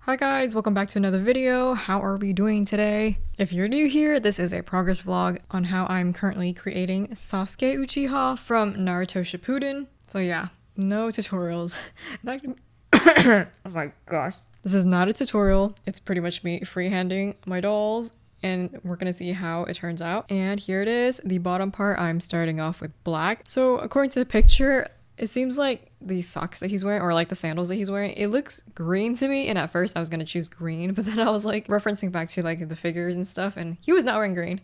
Hi guys, welcome back to another video. How are we doing today? If you're new here, this is a progress vlog on how I'm currently creating Sasuke Uchiha from Naruto Shippuden. So yeah, no tutorials. Oh my gosh. This is not a tutorial. It's pretty much me freehanding my dolls and we're gonna see how it turns out. And here it is. The bottom part, I'm starting off with black. So according to the picture, it seems like the socks that he's wearing, or like the sandals that he's wearing, it looks green to me. And at first I was gonna choose green, but then I was like referencing back to like the figures and stuff, and he was not wearing green.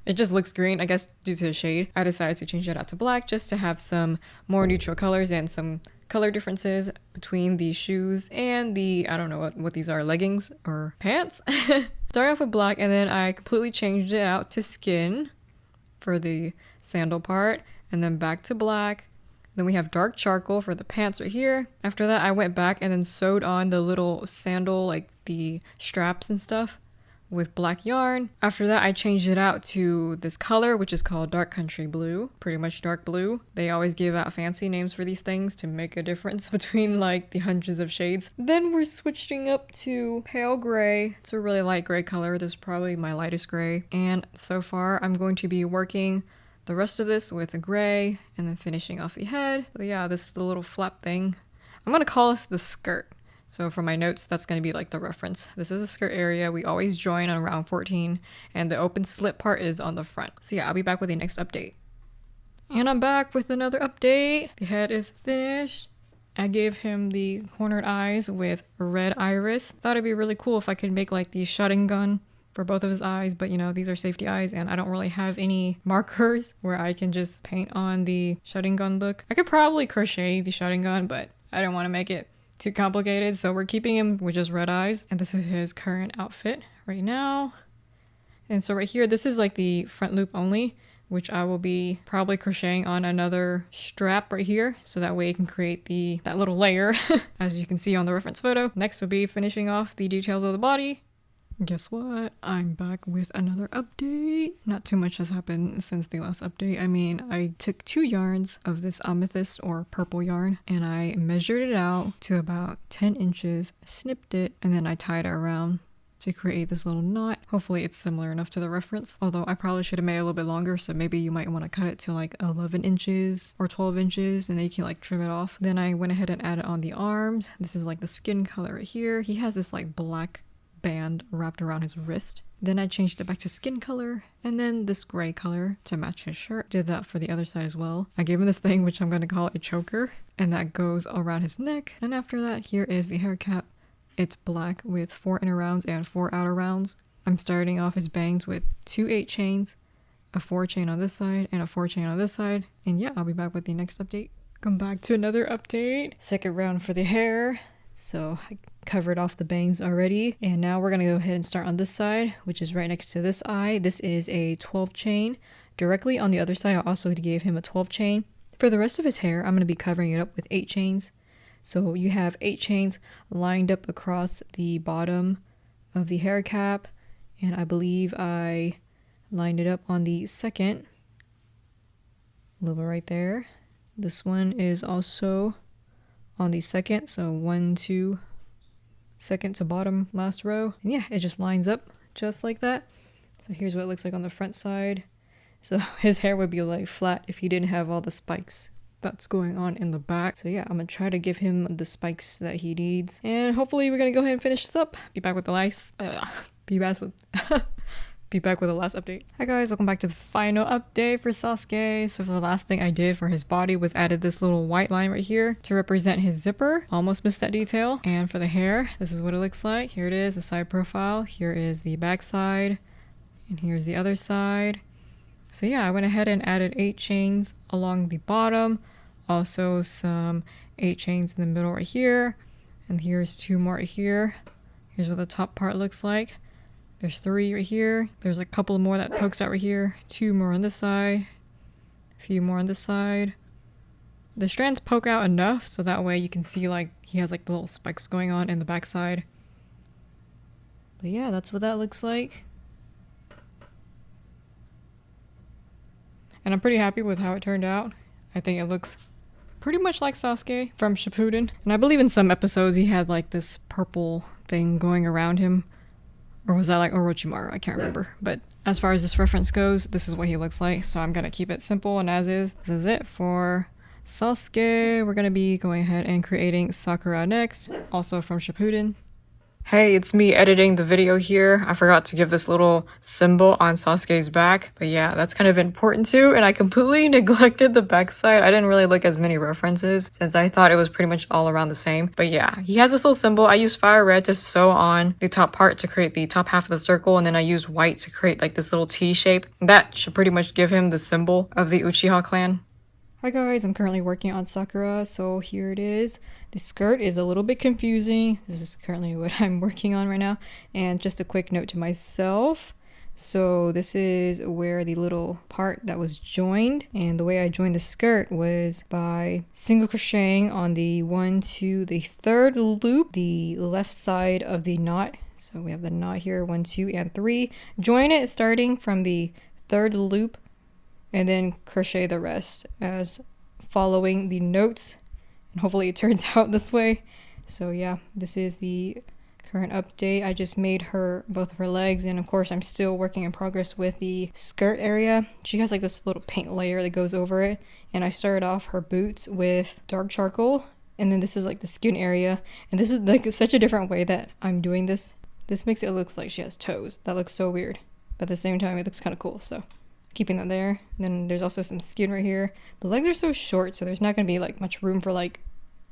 It just looks green, I guess, due to the shade. I decided to change it out to black just to have some more neutral colors and some color differences between the shoes and the, I don't know what these are, leggings or pants. Starting off with black, and then I completely changed it out to skin for the sandal part, and then back to black. Then we have dark charcoal for the pants right here. After that, I went back and then sewed on the little sandal, like the straps and stuff, with black yarn. After that, I changed it out to this color, which is called dark country blue, pretty much dark blue. They always give out fancy names for these things to make a difference between like the hundreds of shades. Then we're switching up to pale gray. It's a really light gray color. This is probably my lightest gray. And so far, I'm going to be working the rest of this with a gray and then finishing off the head. So yeah, this is the little flap thing. I'm gonna call this the skirt. So for my notes, that's gonna be like the reference. This is the skirt area. We always join on round 14 and the open slit part is on the front. So yeah, I'll be back with the next update. And I'm back with another update. The head is finished. I gave him the cornered eyes with red iris. Thought it'd be really cool if I could make like the Sharingan for both of his eyes, but you know, these are safety eyes and I don't really have any markers where I can just paint on the Sharingan look. I could probably crochet the Sharingan, but I don't want to make it too complicated, so we're keeping him with just red eyes. And this is his current outfit right now. And so right here, this is like the front loop only, which I will be probably crocheting on another strap right here, so that way it can create that little layer, as you can see on the reference photo. Next would be finishing off the details of the body. Guess what? I'm back with another update. Not too much has happened since the last update. I mean, I took 2 yarns of this amethyst or purple yarn and I measured it out to about 10 inches, snipped it, and then I tied it around to create this little knot. Hopefully it's similar enough to the reference, although I probably should have made it a little bit longer, so maybe you might want to cut it to like 11 inches or 12 inches and then you can like trim it off. Then I went ahead and added on the arms. This is like the skin color right here. He has this like black band wrapped around his wrist. Then I changed it back to skin color and then this gray color to match his shirt. Did that for the other side as well. I gave him this thing, which I'm going to call a choker, and that goes around his neck. And after that, here is the hair cap. It's black with 4 inner rounds and 4 outer rounds. I'm starting off his bangs with 2 8 chains, a 4 chain on this side and a 4 chain on this side. And yeah, I'll be back with the next update. Come back to another update. Second round for the hair. So I covered off the bangs already, and now we're gonna go ahead and start on this side, which is right next to this eye. This is a 12 chain. Directly on the other side, I also gave him a 12 chain. For the rest of his hair, I'm gonna be covering it up with 8 chains. So you have 8 chains lined up across the bottom of the hair cap, and I believe I lined it up on the second, a little right there. This one is also on the second, so 1 2 second to bottom last row, and yeah, it just lines up just like that. So here's what it looks like on the front side. So his hair would be like flat if he didn't have all the spikes that's going on in the back. So yeah, I'm gonna try to give him the spikes that he needs, and hopefully we're gonna go ahead and finish this up. Be back with the last be back with the last update. Hi guys, welcome back to the final update for Sasuke. So for the last thing I did for his body was added this little white line right here to represent his zipper. Almost missed that detail. And for the hair, this is what it looks like. Here it is, the side profile. Here is the back side, and here's the other side. So yeah, I went ahead and added 8 chains along the bottom, also some 8 chains in the middle right here, and here's 2 more right here. Here's what the top part looks like. There's 3 right here. There's a couple more that pokes out right here. 2 more on this side. A few more on this side. The strands poke out enough so that way you can see like he has like the little spikes going on in the back side. But yeah, that's what that looks like. And I'm pretty happy with how it turned out. I think it looks pretty much like Sasuke from Shippuden. And I believe in some episodes he had like this purple thing going around him. Or was that like Orochimaru? I can't remember. But as far as this reference goes, this is what he looks like. So I'm gonna keep it simple and as is. This is it for Sasuke. We're gonna be going ahead and creating Sakura next, also from Shippuden. Hey, it's me editing the video here. I forgot to give this little symbol on Sasuke's back, but yeah, that's kind of important too, and I completely neglected the backside. I didn't really look as many references since I thought it was pretty much all around the same. But yeah, he has this little symbol. I used fire red to sew on the top part to create the top half of the circle, and then I used white to create like this little T shape. That should pretty much give him the symbol of the Uchiha clan. Hi guys, I'm currently working on Sakura, so here it is. The skirt is a little bit confusing. This is currently what I'm working on right now. And just a quick note to myself. So this is where the little part that was joined, and the way I joined the skirt was by single crocheting on the 1 to the 3rd loop, the left side of the knot. So we have the knot here, 1, 2, and 3. Join it starting from the 3rd loop, and then crochet the rest as following the notes, and hopefully it turns out this way. So yeah, this is the current update. I just made her both of her legs, and of course I'm still working in progress with the skirt area. She has like this little paint layer that goes over it, and I started off her boots with dark charcoal, and then this is like the skin area, and this is like such a different way that I'm doing this. This makes it look like she has toes. That looks so weird, but at the same time it looks kind of cool, so keeping that there. And then there's also some skin right here. The legs are so short, so there's not going to be like much room for like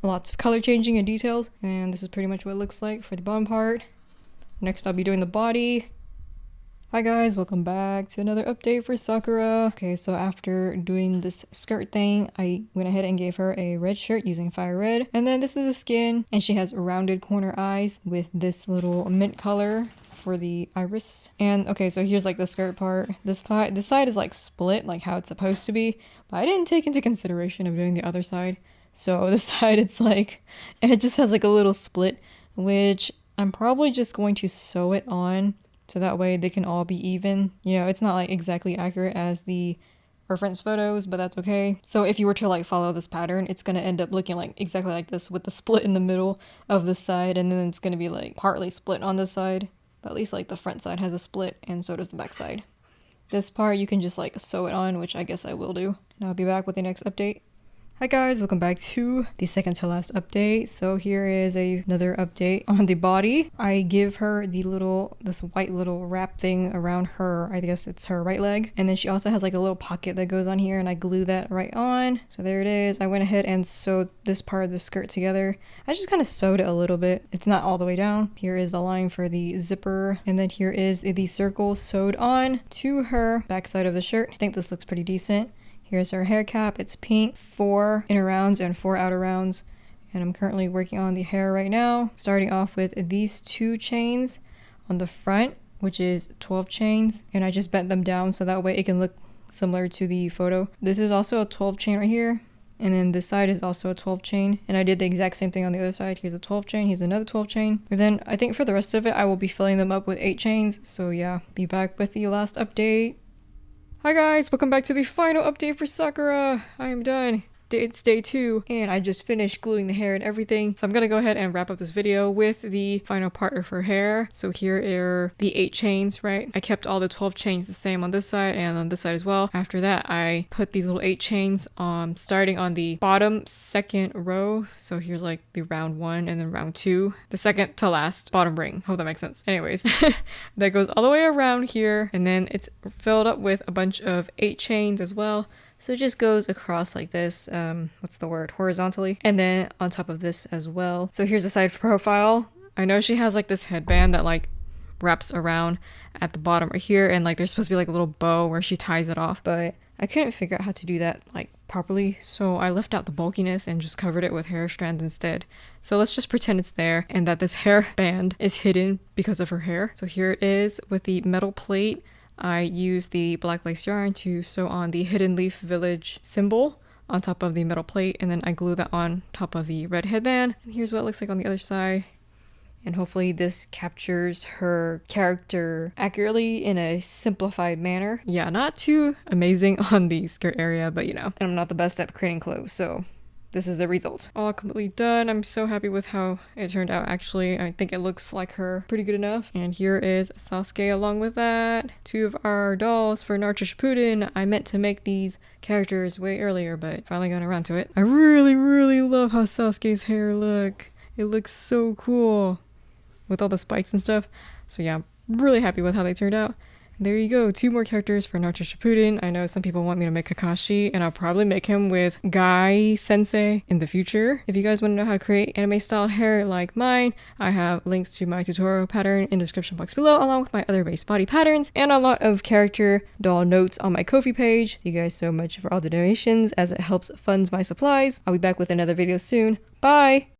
lots of color changing and details. And this is pretty much what it looks like for the bottom part. Next I'll be doing the body. Hi guys, welcome back to another update for Sakura. Okay, so after doing this skirt thing, I went ahead and gave her a red shirt using fire red. And then this is the skin, and she has rounded corner eyes with this little mint color for the iris. And okay, so here's like the skirt part. This side is like split like how it's supposed to be, but I didn't take into consideration of doing the other side. So this side, it's like, it just has like a little split, which I'm probably just going to sew it on so that way they can all be even. You know, it's not like exactly accurate as the reference photos, but that's okay. So if you were to like follow this pattern, it's gonna end up looking like exactly like this with the split in the middle of the side, and then it's gonna be like partly split on this side. But at least like the front side has a split, and so does the back side. This part you can just like sew it on, which I guess I will do. And I'll be back with the next update. Hi guys, welcome back to the second to last update. So here is another update on the body. I give her this white little wrap thing around her, I guess it's her right leg. And then she also has like a little pocket that goes on here, and I glue that right on. So there it is. I went ahead and sewed this part of the skirt together. I just kind of sewed it a little bit. It's not all the way down. Here is the line for the zipper. And then here is the circle sewed on to her backside of the shirt. I think this looks pretty decent. Here's our hair cap. It's pink, 4 inner rounds and 4 outer rounds. And I'm currently working on the hair right now. Starting off with these 2 chains on the front, which is 12 chains. And I just bent them down so that way it can look similar to the photo. This is also a 12 chain right here. And then this side is also a 12 chain. And I did the exact same thing on the other side. Here's a 12 chain, here's another 12 chain. And then I think for the rest of it, I will be filling them up with 8 chains. So yeah, be back with the last update. Hi guys, welcome back to the final update for Sakura. I am done. It's day 2, and I just finished gluing the hair and everything. So I'm gonna go ahead and wrap up this video with the final part of her hair. So here are the 8 chains, right? I kept all the 12 chains the same on this side and on this side as well. After that, I put these little 8 chains starting on the bottom 2nd row. So here's like the round 1 and then round 2. The second to last bottom ring. Hope that makes sense. Anyways, that goes all the way around here, and then it's filled up with a bunch of 8 chains as well. So it just goes across like this, horizontally, and then on top of this as well. So here's the side profile. I know she has like this headband that like wraps around at the bottom right here, and like there's supposed to be like a little bow where she ties it off, but I couldn't figure out how to do that like properly, so I left out the bulkiness and just covered it with hair strands instead. So let's just pretend it's there and that this hair band is hidden because of her hair. So here it is with the metal plate. I used the black lace yarn to sew on the Hidden Leaf Village symbol on top of the metal plate, and then I glue that on top of the red headband. And here's what it looks like on the other side. And hopefully this captures her character accurately in a simplified manner. Yeah, not too amazing on the skirt area, but you know, and I'm not the best at creating clothes, so this is the result. All completely done. I'm so happy with how it turned out, actually. I think it looks like her pretty good enough. And here is Sasuke along with that. 2 of our dolls for Naruto Shippuden. I meant to make these characters way earlier, but finally got around to it. I really, really love how Sasuke's hair look. It looks so cool with all the spikes and stuff. So yeah, I'm really happy with how they turned out. There you go, 2 more characters for Naruto Shippuden. I know some people want me to make Kakashi, and I'll probably make him with Guy Sensei in the future. If you guys want to know how to create anime style hair like mine, I have links to my tutorial pattern in the description box below, along with my other base body patterns, and a lot of character doll notes on my Ko-fi page. Thank you guys so much for all the donations, as it helps fund my supplies. I'll be back with another video soon. Bye!